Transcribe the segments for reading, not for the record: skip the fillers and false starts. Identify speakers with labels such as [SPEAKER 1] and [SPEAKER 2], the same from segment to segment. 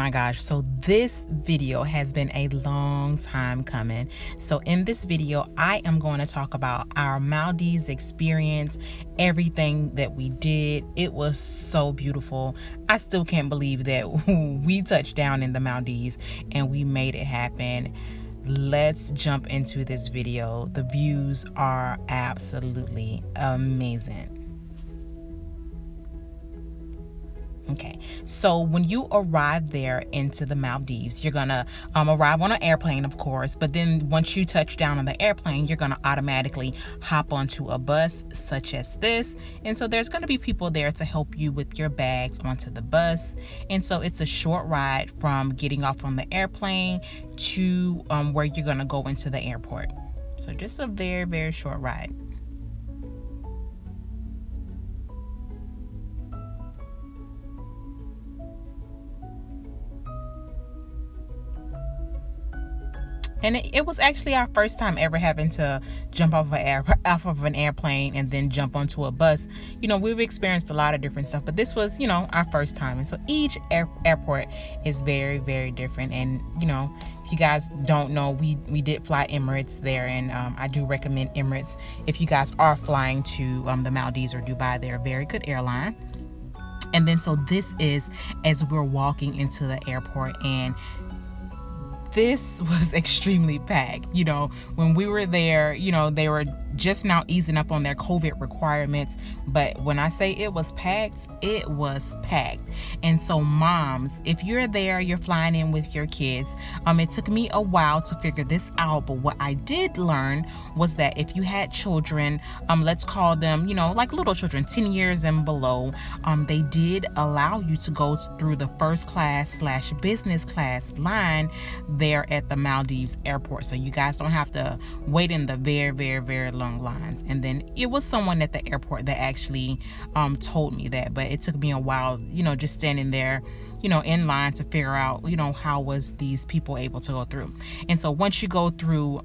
[SPEAKER 1] my gosh, so this video has been a long time coming. So in this video, I am going to talk about our Maldives experience, everything that we did. It was so beautiful. I still can't believe that we touched down in the Maldives and we made it happen. Let's jump into this video. The views are absolutely amazing. Okay, so when you arrive there into the Maldives, you're gonna arrive on an airplane, of course, but then once you touch down on the airplane, you're gonna automatically hop onto a bus such as this. And so there's gonna be people there to help you with your bags onto the bus. And so it's a short ride from getting off on the airplane to where you're gonna go into the airport. So just a very, very short ride. And it was actually our first time ever having to jump off of an airplane and then jump onto a bus. You know, we've experienced a lot of different stuff, but this was, our first time. And so each airport is very, very different. And, if you guys don't know, we did fly Emirates there. And I do recommend Emirates if you guys are flying to the Maldives or Dubai. They're a very good airline. And then so this is as we're walking into the airport, and this was extremely packed. When we were there, they were just now easing up on their COVID requirements. But when I say it was packed, it was packed. And so moms, if you're there, you're flying in with your kids. It took me a while to figure this out. But what I did learn was that if you had children, let's call them, like little children, 10 years and below, they did allow you to go through the first class / business class line there at the Maldives airport. So you guys don't have to wait in the very, very, very long lines. And then it was someone at the airport that actually told me that, but it took me a while, just standing there, in line to figure out, how was these people able to go through. And so once you go through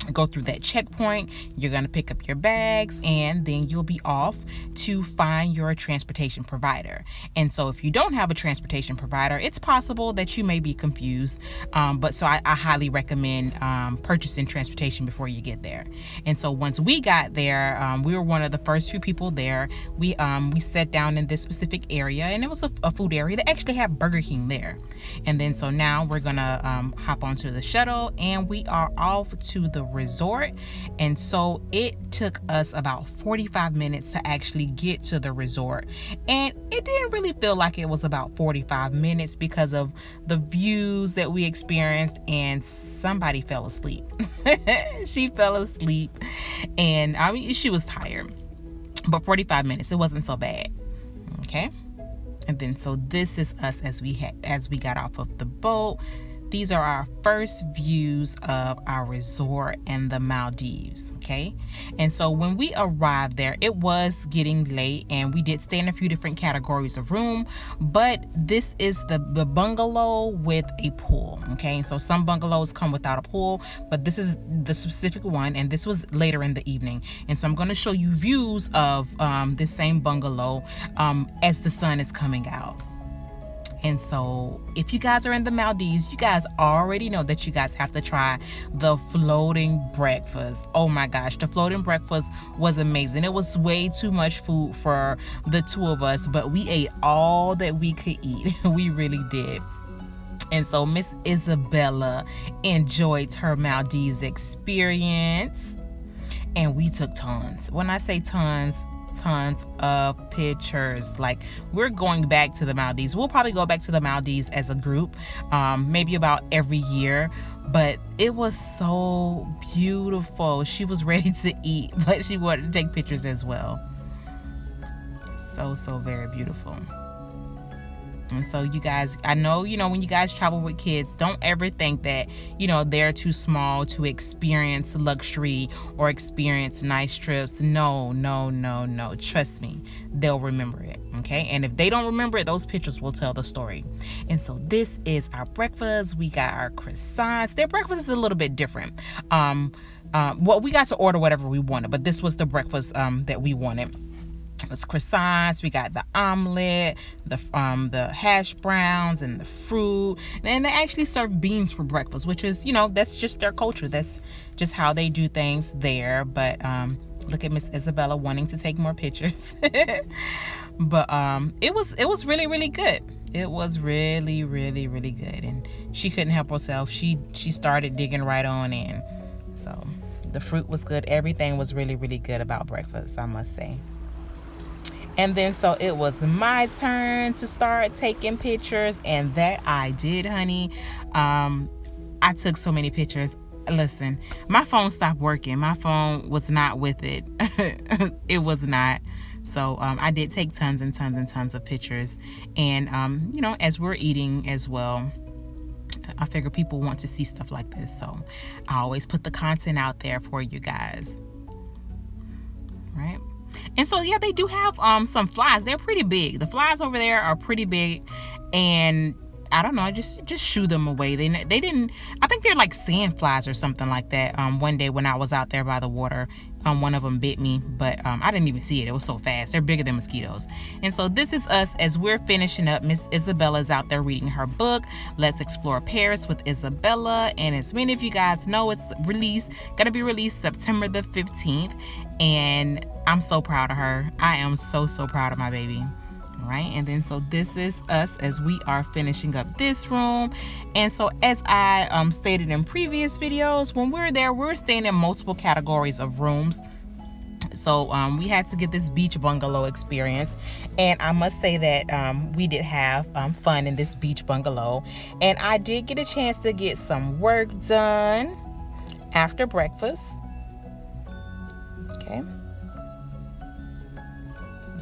[SPEAKER 1] that checkpoint, you're going to pick up your bags, and then you'll be off to find your transportation provider. And so if you don't have a transportation provider, it's possible that you may be confused. But so I highly recommend purchasing transportation before you get there. And so once we got there, we were one of the first few people there. We sat down in this specific area, and it was a food area that actually had Burger King there. And then so now we're going to hop onto the shuttle, and we are off to the resort. And so it took us about 45 minutes to actually get to the resort, and it didn't really feel like it was about 45 minutes because of the views that we experienced. And somebody fell asleep. She fell asleep, and I mean, she was tired, but 45 minutes, it wasn't so bad. Okay. And then so this is us as we got off of the boat. These are our first views of our resort in the Maldives, okay? And so when we arrived there, it was getting late, and we did stay in a few different categories of room, but this is the bungalow with a pool, okay? So some bungalows come without a pool, but this is the specific one, and this was later in the evening. And so I'm going to show you views of this same bungalow as the sun is coming out. And so if you guys are in the Maldives, you guys already know that you guys have to try the floating breakfast. Oh my gosh, the floating breakfast was amazing. It was way too much food for the two of us, but we ate all that we could eat. We really did. And so Miss Isabella enjoyed her Maldives experience, and we took tons. When I say tons of pictures. Like, we're going back to the Maldives. We'll probably go back to the Maldives as a group, maybe about every year. But it was so beautiful. She was ready to eat, but she wanted to take pictures as well. So very beautiful. And so you guys, I know, when you guys travel with kids, don't ever think that, they're too small to experience luxury or experience nice trips. No. Trust me, they'll remember it. Okay. And if they don't remember it, those pictures will tell the story. And so this is our breakfast. We got our croissants. Their breakfast is a little bit different. We got to order whatever we wanted, but this was the breakfast that we wanted. It's croissants. We got the omelet, the hash browns, and the fruit. And they actually serve beans for breakfast, which is, that's just their culture. That's just how they do things there. But look at Miss Isabella wanting to take more pictures. But it was really, really good. It was really, really, really good, and she couldn't help herself. She started digging right on in. So the fruit was good. Everything was really, really good about breakfast, I must say. And then so it was my turn to start taking pictures, and that I did, honey. I took so many pictures. Listen, my phone stopped working. My phone was not with it. It was not. So I did take tons and tons and tons of pictures. And, as we're eating as well, I figure people want to see stuff like this. So I always put the content out there for you guys. Right? And so, yeah, they do have some flies. They're pretty big. The flies over there are pretty big. And I don't know, I just shoo them away. They didn't, I think they're like sand flies or something like that. One day when I was out there by the water, one of them bit me, but I didn't even see it. It was so fast. They're bigger than mosquitoes. And so this is us as we're finishing up. Miss Isabella's out there reading her book, Let's Explore Paris with Isabella. And as many of you guys know, it's gonna be released September the 15th. And I'm so proud of her. I am so proud of my baby. Right, and then so this is us as we are finishing up this room. And so as I stated in previous videos, when we're there, we're staying in multiple categories of rooms. So we had to get this beach bungalow experience, and I must say that we did have fun in this beach bungalow, and I did get a chance to get some work done after breakfast. Okay.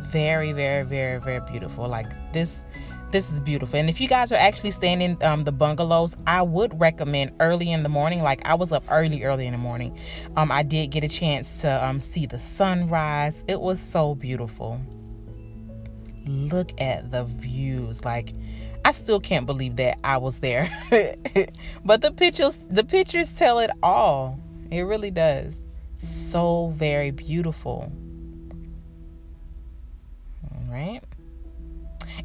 [SPEAKER 1] Very, very, very, very beautiful. Like this is beautiful. And if you guys are actually staying in the bungalows, I would recommend early in the morning. Like I was up early in the morning. I did get a chance to see the sunrise. It was so beautiful. Look at the views. Like I still can't believe that I was there. But the pictures tell it all. It really does. So very beautiful. Right?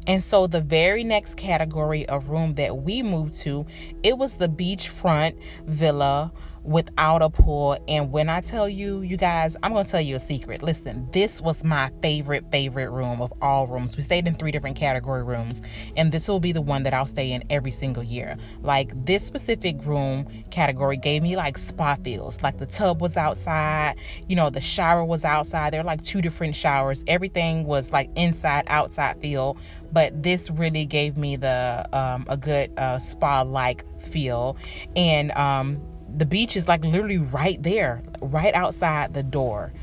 [SPEAKER 1] And so the very next category of room that we moved to, it was the beachfront villa without a pool. And when I tell you, you guys, I'm going to tell you a secret. Listen, this was my favorite room of all rooms. We stayed in 3 different category rooms, and this will be the one that I'll stay in every single year. Like this specific room category gave me like spa feels. Like the tub was outside, the shower was outside. There were like 2 different showers. Everything was like inside, outside feel. But this really gave me the a good spa-like feel. And the beach is like literally right there, right outside the door.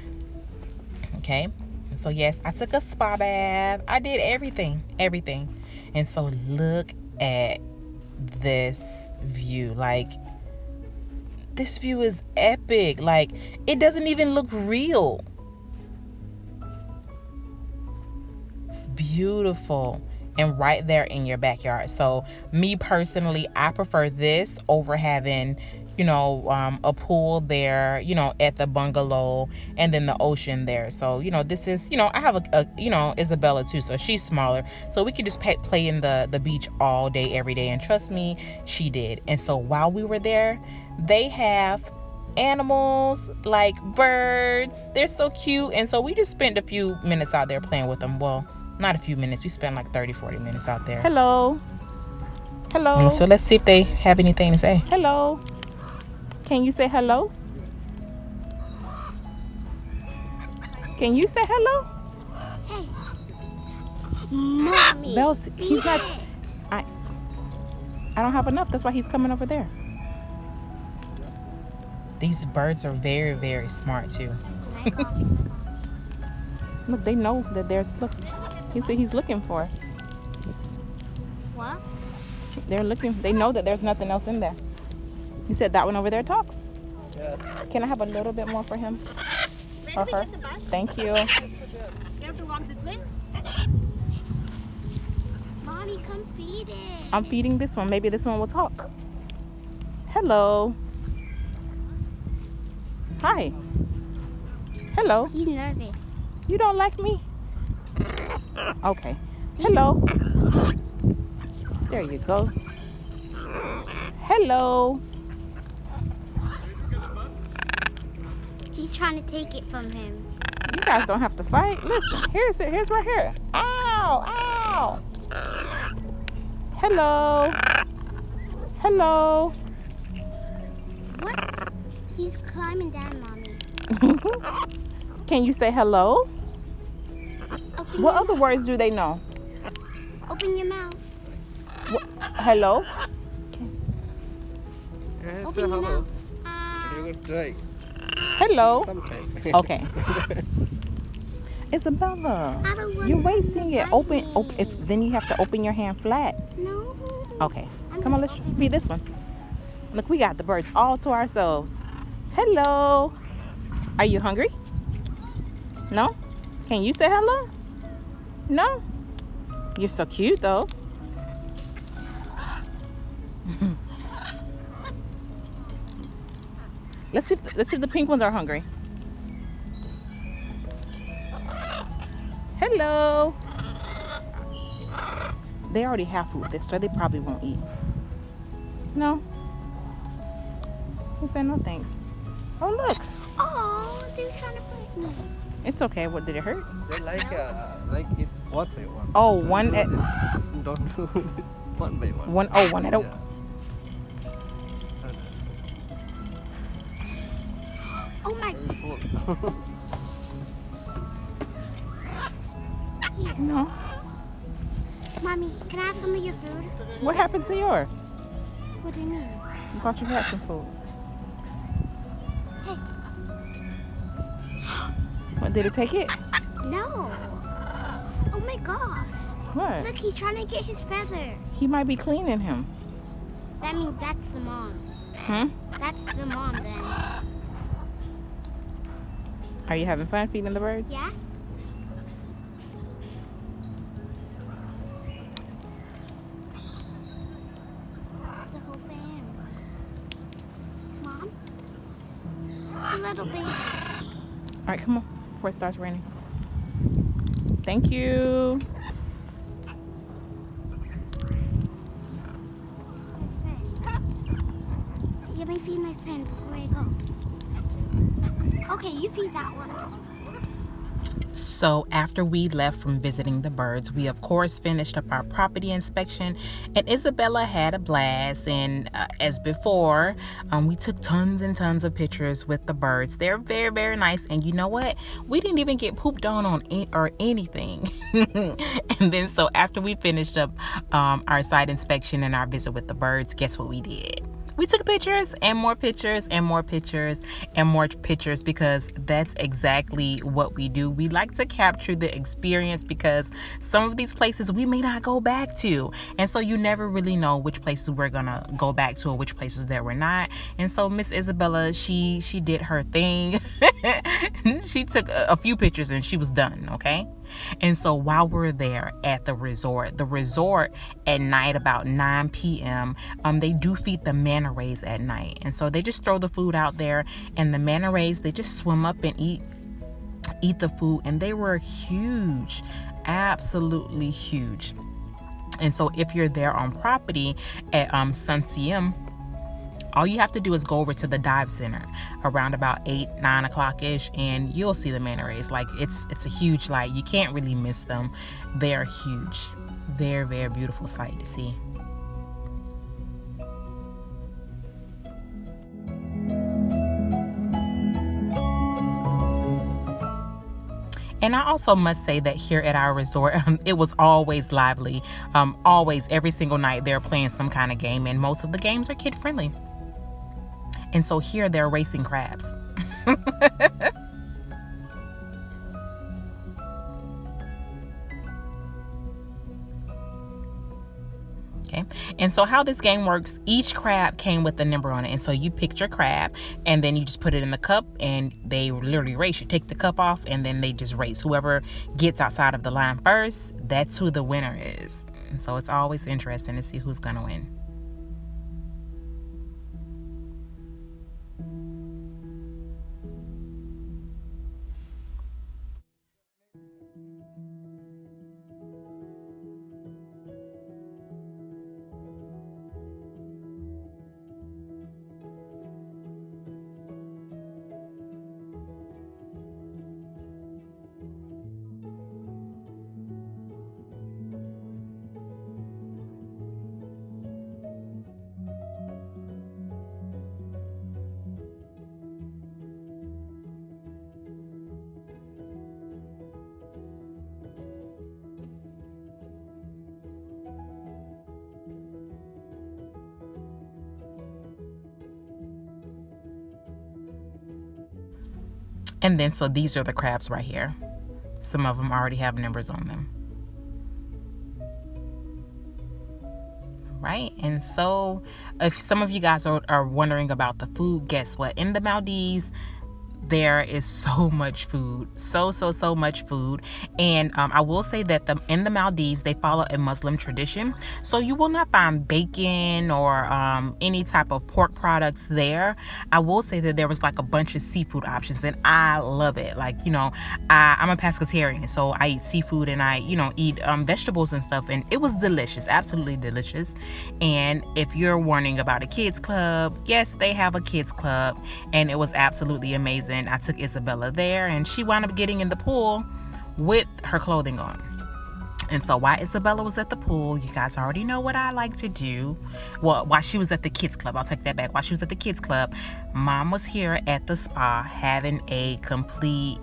[SPEAKER 1] Okay. So yes, I took a spa bath. I did everything. And so look at this view. Like this view is epic. Like it doesn't even look real. It's beautiful. And right there in your backyard. So me personally, I prefer this over having a pool there, at the bungalow, and then the ocean there. So, this is, I have a Isabella too, so she's smaller. So we could just play in the beach all day, every day. And trust me, she did. And so while we were there, they have animals like birds. They're so cute. And so we just spent a few minutes out there playing with them. Well, not a few minutes. We spent like 30-40 minutes out there. Hello. And so let's see if they have anything to say. Hello. Can you say hello? Can you say hello?
[SPEAKER 2] Hey, Mommy.
[SPEAKER 1] He's not. I don't have enough. That's why he's coming over there. These birds are very, very smart too. Look, they know that there's. Look, he said he's looking for.
[SPEAKER 2] What?
[SPEAKER 1] They're looking. They know that there's nothing else in there. He said that one over there talks. Yeah. Can I have a little bit more for him? Or her? Thank you.
[SPEAKER 2] You have to walk this way. Mommy, come feed it.
[SPEAKER 1] I'm feeding this one. Maybe this one will talk. Hello. Hi. Hello.
[SPEAKER 2] He's nervous.
[SPEAKER 1] You don't like me? Okay. Hello. There you go. Hello.
[SPEAKER 2] He's trying to take it from him.
[SPEAKER 1] You guys don't have to fight. Listen, here's it. Here's right here. Ow! Ow! Hello. Hello.
[SPEAKER 2] What? He's climbing down, Mommy.
[SPEAKER 1] Can you say hello?
[SPEAKER 2] Open
[SPEAKER 1] What
[SPEAKER 2] your
[SPEAKER 1] other
[SPEAKER 2] mouth.
[SPEAKER 1] words do they know?
[SPEAKER 2] Open your mouth.
[SPEAKER 1] Hello?
[SPEAKER 2] Open your mouth.
[SPEAKER 1] Hello?
[SPEAKER 3] Sometimes.
[SPEAKER 1] Okay. Isabella,
[SPEAKER 2] I don't want
[SPEAKER 1] you're
[SPEAKER 2] him
[SPEAKER 1] wasting
[SPEAKER 2] to
[SPEAKER 1] it.
[SPEAKER 2] bite me.
[SPEAKER 1] If then you have to open your hand flat.
[SPEAKER 2] No.
[SPEAKER 1] Okay.
[SPEAKER 2] I'm
[SPEAKER 1] Come on,
[SPEAKER 2] gonna
[SPEAKER 1] let's
[SPEAKER 2] open
[SPEAKER 1] be this one. Look, we got the birds all to ourselves. Hello. Are you hungry? No? Can you say hello? No? You're so cute though. Let's see if the pink ones are hungry. Hello. They already have food with this, so they probably won't eat. No? He said no thanks. Oh look.
[SPEAKER 2] Oh, they're trying to bite me.
[SPEAKER 1] It's okay. What did it hurt?
[SPEAKER 3] They like it one by one.
[SPEAKER 1] Oh, one at
[SPEAKER 3] Don't do it one by one.
[SPEAKER 1] one at a
[SPEAKER 3] Yeah.
[SPEAKER 2] Oh my. Here.
[SPEAKER 1] No.
[SPEAKER 2] Mommy, can I have some of your food?
[SPEAKER 1] What happened to yours?
[SPEAKER 2] What do you mean?
[SPEAKER 1] I thought you had some food.
[SPEAKER 2] Hey.
[SPEAKER 1] What, did it take it?
[SPEAKER 2] No. Oh my gosh.
[SPEAKER 1] What?
[SPEAKER 2] Look, he's trying to get his feather.
[SPEAKER 1] He might be cleaning him.
[SPEAKER 2] That means that's the mom.
[SPEAKER 1] Hmm?
[SPEAKER 2] That's the mom then.
[SPEAKER 1] Are you having fun feeding the birds?
[SPEAKER 2] Yeah? The whole family. Mom? The little baby.
[SPEAKER 1] All right, come on. Before it starts raining. Thank you.
[SPEAKER 2] Let me feed my friend before I go. Okay, you feed that one.
[SPEAKER 1] So after we left from visiting the birds, we of course finished up our property inspection, and Isabella had a blast. And as before, we took tons and tons of pictures with the birds. They're very, very nice. And you know what? We didn't even get pooped on or anything. And then so after we finished up our site inspection and our visit with the birds, guess what we did? We took pictures and more pictures and more pictures and more pictures, because that's exactly what we do. We like to capture the experience, because some of these places we may not go back to. And so you never really know which places we're going to go back to or which places that we're not. And so Miss Isabella, she did her thing. She took a few pictures and she was done, okay? And so while we're there at the resort at night about 9 p.m., they do feed the manta rays at night. And so they just throw the food out there, and the manta rays, they just swim up and eat the food. And they were huge, absolutely huge. And so if you're there on property at Sunsiem, all you have to do is go over to the dive center around about 8-9 o'clock ish, and you'll see the manta rays. Like it's a huge light. You can't really miss them. They're huge. Very, very beautiful sight to see. And I also must say that here at our resort, it was always lively. Always, every single night, they're playing some kind of game, and most of the games are kid friendly. And so here they're racing crabs. Okay. And so how this game works, each crab came with a number on it. And so you picked your crab, and then you just put it in the cup, and they literally race. You take the cup off, and then they just race. Whoever gets outside of the line first, that's who the winner is. And so it's always interesting to see who's going to win. And then, so these are the crabs right here. Some of them already have numbers on them. Right? And so, if some of you guys are wondering about the food, guess what? In the Maldives, there is so much food, so much food. And I will say that in the Maldives, they follow a Muslim tradition, so you will not find bacon or any type of pork products there. I will say that there was like a bunch of seafood options, and I love it. Like, you know, I'm a pescatarian, so I eat seafood, and I, you know, eat vegetables and stuff, and it was delicious, absolutely delicious. And if you're wondering about a kids club, yes, they have a kids club, and it was absolutely amazing. I took Isabella there, and she wound up getting in the pool with her clothing on. And so while Isabella was at the pool, you guys already know what I like to do. Well, while she was at the kids club, I'll take that back. While she was at the kids club, Mom was here at the spa having a complete,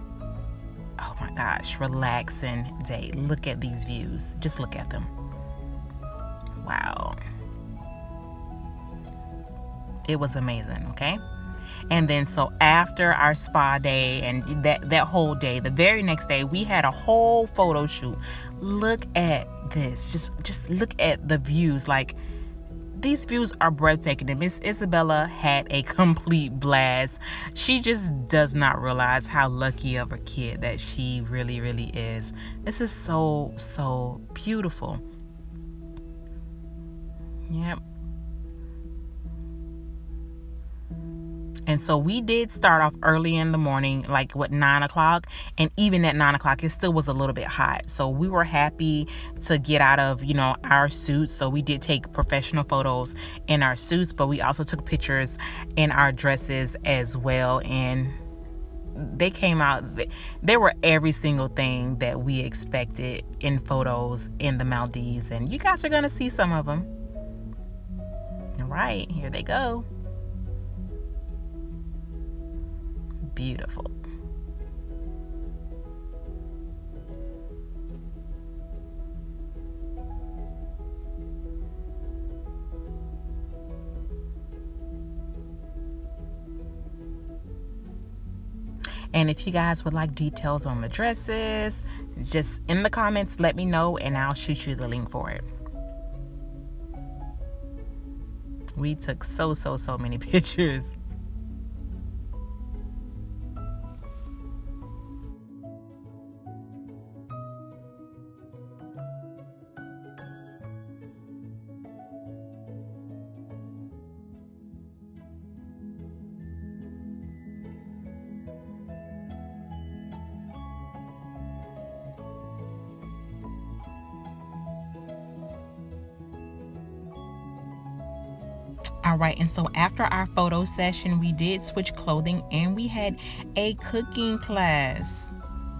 [SPEAKER 1] oh my gosh, relaxing day. Look at these views. Just look at them. Wow. It was amazing, okay? And then so after our spa day and that whole day, the very next day, we had a whole photo shoot. Look at this. Just look at the views. Like, these views are breathtaking. And Miss Isabella had a complete blast. She just does not realize how lucky of a kid that she really, really is. This is so beautiful. Yep. And so we did start off early in the morning, like 9 o'clock. And even at 9 o'clock, it still was a little bit hot. So we were happy to get out of, you know, our suits. So we did take professional photos in our suits, but we also took pictures in our dresses as well. And they came out, they were every single thing that we expected in photos in the Maldives. And you guys are going to see some of them. All right, here they go. Beautiful. And if you guys would like details on the dresses, just in the comments, let me know and I'll shoot you the link for it. We took so many pictures. All right, and so after our photo session, we did switch clothing and we had a cooking class.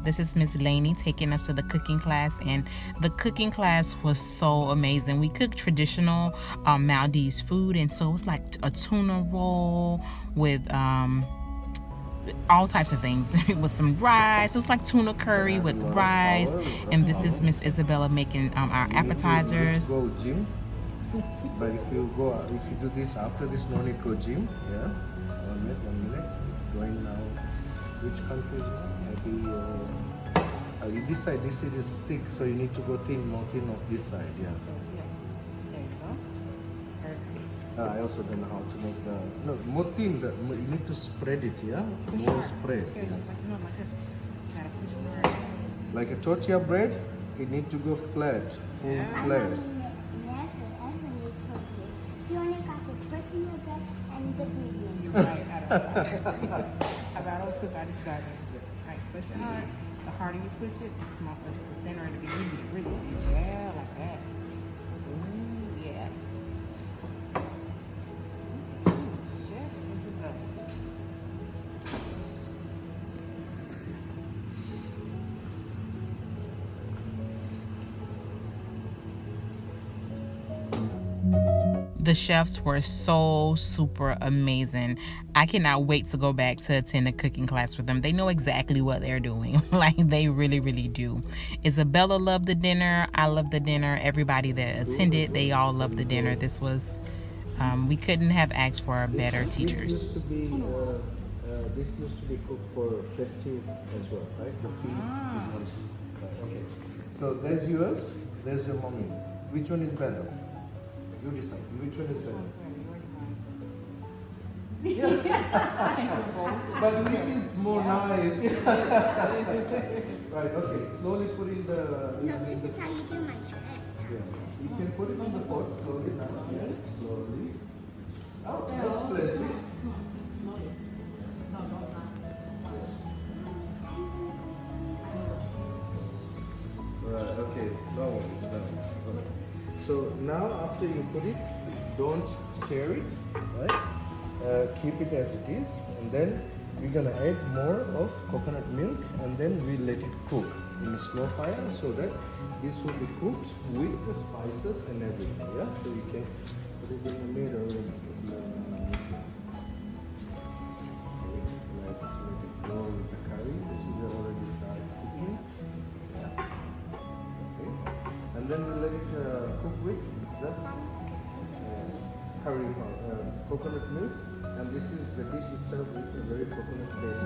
[SPEAKER 1] This is Miss Laney taking us to the cooking class, and the cooking class was so amazing. We cooked traditional Maldives food, and so it was like a tuna roll with all types of things. It was some rice. It was like tuna curry with rice, and this is Miss Isabella making our appetizers.
[SPEAKER 4] Go gym. But if you do this after this, no need go gym. Yeah. 1 minute. It's going now. Which country is now? Maybe this side. This side is thick, so you need to go more thin of this side. Yeah.
[SPEAKER 1] There you go. Perfect.
[SPEAKER 4] I also don't know how to make more thin. You need to spread it. Yeah. More spread. Yeah. Like a tortilla bread, it need to go flat, full flat.
[SPEAKER 2] You only got the tortilla bread and the medium.
[SPEAKER 1] You're right. I don't cook, I just got it. Right, push it hard. The harder you push it, the smaller, the thinner it'll be. Really, yeah, like that. Ooh, yeah. Chef Isabella. The chefs were so super amazing. I cannot wait to go back to attend a cooking class with them. They know exactly what they're doing. Like, they really, really do. Isabella loved the dinner. I loved the dinner. Everybody that attended, they all loved the dinner. This was, we couldn't have asked for better teachers.
[SPEAKER 4] This used to be this used to be cooked for festive as well, right? The feast. Okay. So there's yours. There's your mommy. Which one is better? You decide. Which one is better? But this is more nice. Right. Okay. Slowly put in the.
[SPEAKER 2] No, this is how you do my dress.
[SPEAKER 4] Yeah. You can put it in the pot slowly now. Yeah. Slowly. Oh, that's plenty. Right, okay, no worries, no. Okay. So now after you put it, don't stir it, right? Keep it as it is, and then we're gonna add more of coconut milk, and then we let it cook in a slow fire so that this will be cooked with the spices and everything, yeah? So you can put it in the middle and let's let it go with the curry. This is already started cooking. And then we let it cook with the curry coconut milk, and this is the dish itself is a very coconut based.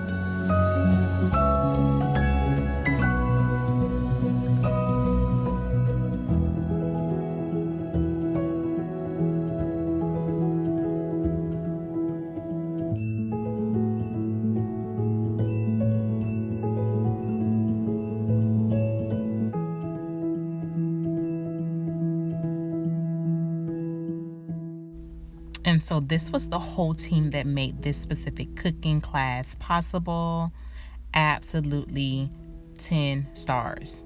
[SPEAKER 1] And so this was the whole team that made this specific cooking class possible. Absolutely 10 stars.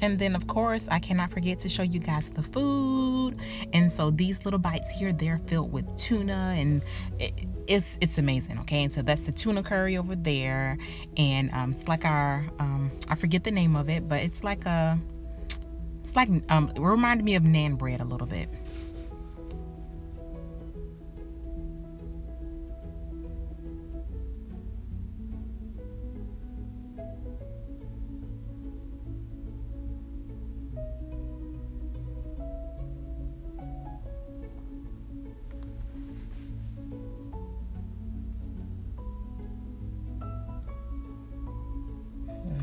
[SPEAKER 1] And then, of course, I cannot forget to show you guys the food. And so these little bites here, they're filled with tuna, and it's amazing, okay? And so that's the tuna curry over there. And it's like our, I forget the name of it, but it reminded me of naan bread a little bit.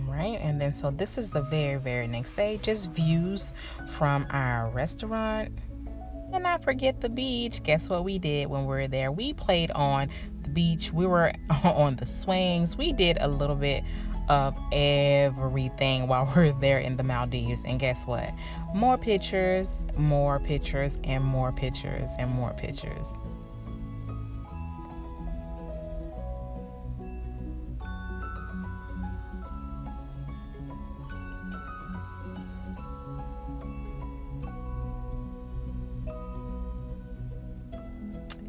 [SPEAKER 1] Right, and then so this is the very next day, just views from our restaurant. And not forget the beach. Guess what we did when we were there? We played on the beach. We were on the swings. We did a little bit of everything while we were there in the Maldives. And guess what? More pictures, and more pictures, and more pictures.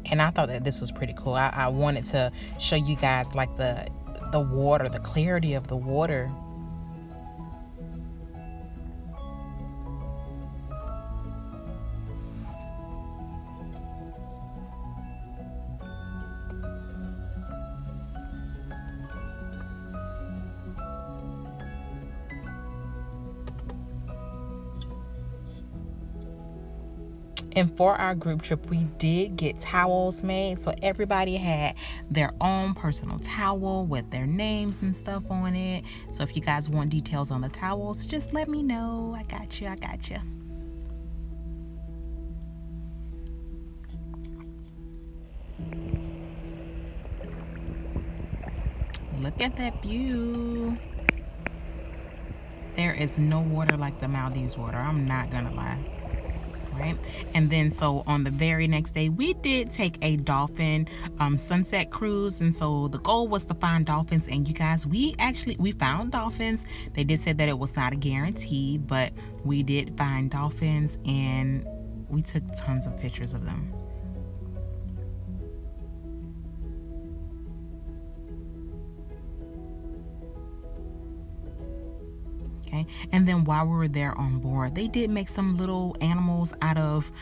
[SPEAKER 1] And I thought that this was pretty cool. I wanted to show you guys like the water, the clarity of the water. And for our group trip, we did get towels made. So everybody had their own personal towel with their names and stuff on it. So if you guys want details on the towels, just let me know. I got you. Look at that view. There is no water like the Maldives water. I'm not gonna lie. Right, and then so on the very next day we did take a dolphin sunset cruise, and so the goal was to find dolphins. And you guys, we found dolphins. They did say that it was not a guarantee, but we did find dolphins, and we took tons of pictures of them. Okay, and then while we were there on board, they did make some little animals out of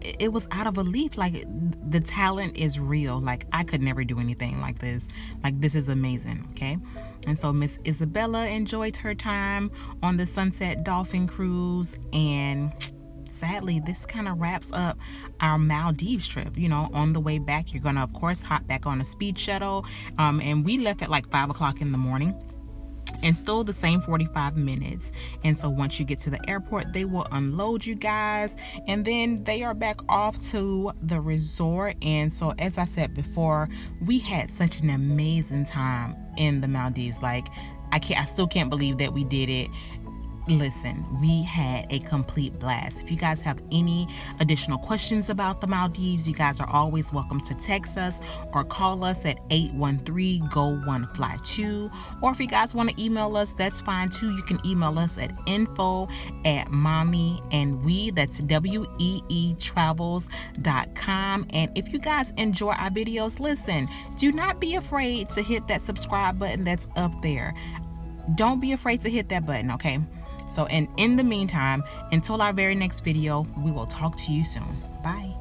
[SPEAKER 1] it was out of a leaf. Like, the talent is real. Like, I could never do anything like this. Like, this is amazing. Okay, and so Miss Isabella enjoyed her time on the Sunset Dolphin Cruise, and sadly, this kind of wraps up our Maldives trip. You know, on the way back, you're gonna of course hop back on a speed shuttle, and we left at like 5 o'clock in the morning, and still the same 45 minutes. And so once you get to the airport, they will unload you guys, and then they are back off to the resort. And so, as I said before, we had such an amazing time in the Maldives. Like, I still can't believe that we did it. Listen, we had a complete blast. If you guys have any additional questions about the Maldives, you guys are always welcome to text us or call us at 813-GO1FLY2. Or if you guys want to email us, that's fine too. You can email us at info@mommyandwe, that's WEEtravels.com. And if you guys enjoy our videos, listen, do not be afraid to hit that subscribe button that's up there. Don't be afraid to hit that button, okay? So, and in the meantime, until our very next video, we will talk to you soon. Bye.